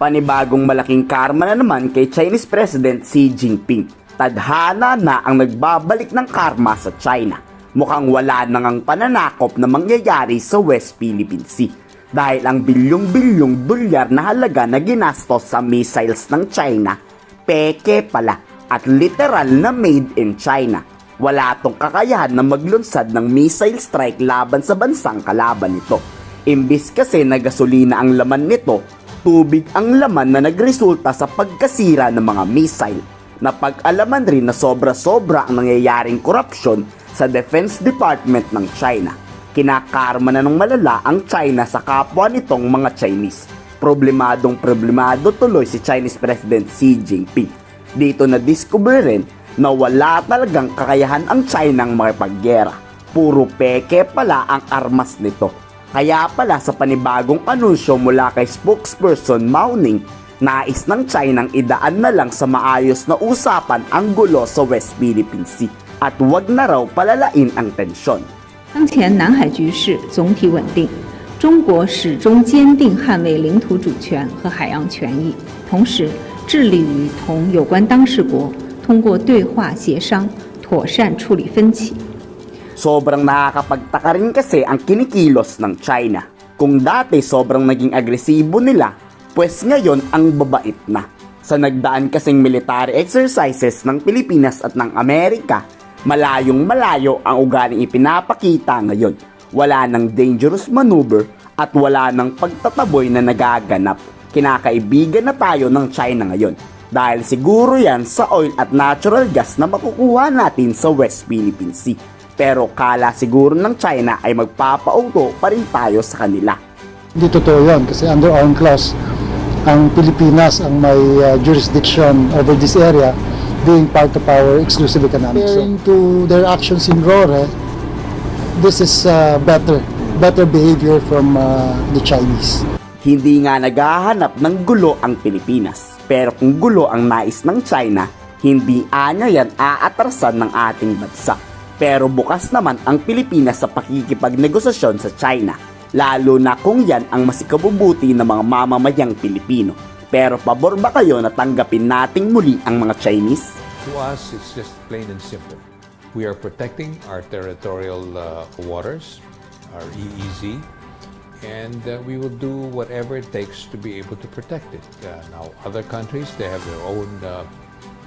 Panibagong malaking karma na naman kay Chinese President Xi Jinping. Tadhana na ang nagbabalik ng karma sa China. Mukhang wala nang ang pananakop na mangyayari sa West Philippine Sea dahil ang bilyong-bilyong dolyar na halaga na ginastos sa missiles ng China, peke pala at literal na made in China. Wala tong kakayahan na maglunsad ng missile strike laban sa bansang kalaban nito. Imbis kasi na gasolina ang laman nito, tubig ang laman na nagresulta sa pagkasira ng mga missile. Napag-alaman rin na sobra-sobra ang nangyayaring korupsyon sa Defense Department ng China. Kinakarma na ng malala ang China sa kapwa nitong mga Chinese. Problemado tuloy si Chinese President Xi Jinping. Dito na discover rin na wala talagang kakayahan ang China ng makipaggera. Puro peke pala ang armas nito. Kaya pala sa panibagong anunsyo mula kay spokesperson Mao Ning, nais ng China idaan na lang sa maayos na usapan ang gulo sa West Philippine Sea at wag na raw palalain ang tensyon. 当前南海局势总体稳定，中国始终坚定捍卫领土主权和海洋权益，同时致力于同有关当事国通过对话协商妥善处理分歧。 Sobrang nakakapagtaka rin kasi ang kinikilos ng China. Kung dati sobrang naging agresibo nila, pues ngayon ang babait na. Sa nagdaan kasing military exercises ng Pilipinas at ng Amerika, malayong malayo ang ugaling ipinapakita ngayon. Wala nang dangerous maneuver at wala nang pagtataboy na nagaganap. Kinakaibigan na tayo ng China ngayon. Dahil siguro yan sa oil at natural gas na makukuha natin sa West Philippine Sea. Pero kala siguro ng China ay magpapauto pa rin tayo sa kanila. Hindi totoo yun kasi under UNCLOS, ang Pilipinas ang may jurisdiction over this area being part of our exclusive economic zone. To their actions in Rore, this is better behavior from the Chinese. Hindi nga naghahanap ng gulo ang Pilipinas. Pero kung gulo ang nais ng China, hindi anya yan aatrasan ng ating bansa. Pero bukas naman ang Pilipinas sa pakikipagnegosasyon sa China, lalo na kung yan ang masikabubuti ng mga mamamayang Pilipino. Pero pabor ba kayo na tanggapin nating muli ang mga Chinese? To us, it's just plain and simple. We are protecting our territorial waters, our EEZ, and we will do whatever it takes to be able to protect it. Now, other countries, they have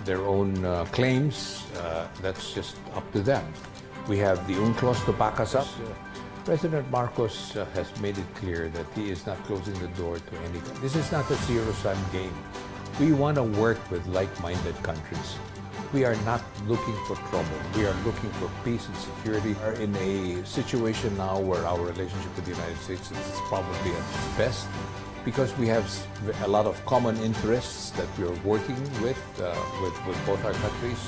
their own claims. That's just up to them. We have the UNCLOS to back us up. President Marcos has made it clear that he is not closing the door to any. This is not a zero-sum game. We want to work with like-minded countries. We are not looking for trouble. We are looking for peace and security. We are in a situation now where our relationship with the United States is probably at its best because we have a lot of common interests that we are working with both our countries.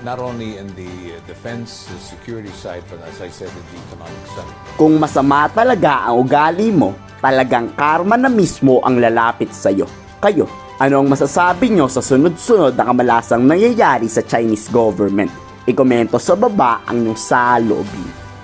Not only in the defense, the security side, but as I said, in the economic side. Kung masama talaga ang ugali mo, talagang karma na mismo ang lalapit sa'yo. Kayo, ano ang masasabi nyo sa sunod-sunod na kamalasang nangyayari sa Chinese government? Ikomento sa baba ang inyong saloobin.